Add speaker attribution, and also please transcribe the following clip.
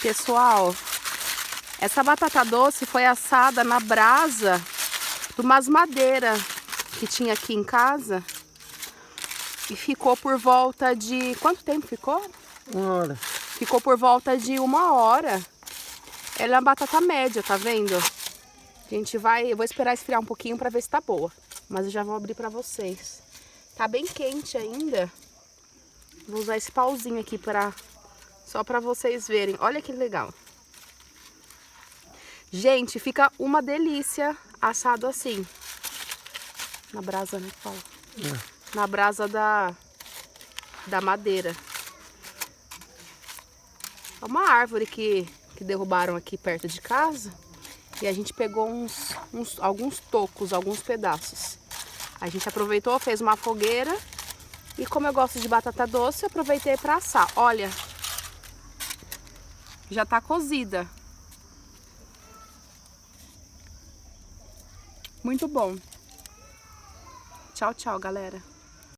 Speaker 1: Pessoal, essa batata doce foi assada na brasa de umas madeiras que tinha aqui em casa. E ficou por volta de... Quanto tempo ficou?
Speaker 2: 1 hora.
Speaker 1: Ficou por volta de 1 hora. Ela é uma batata média, tá vendo? Eu vou esperar esfriar um pouquinho pra ver se tá boa. Mas eu já vou abrir pra vocês. Tá bem quente ainda. Vou usar esse pauzinho aqui só pra vocês verem. Olha que legal. Gente, fica uma delícia assado assim. Na brasa, né, Paulo? Na brasa da madeira. É uma árvore que derrubaram aqui perto de casa. E a gente pegou alguns tocos, alguns pedaços. A gente aproveitou, fez uma fogueira. E como eu gosto de batata doce, eu aproveitei para assar. Olha, já tá cozida. Muito bom. Tchau, tchau, galera.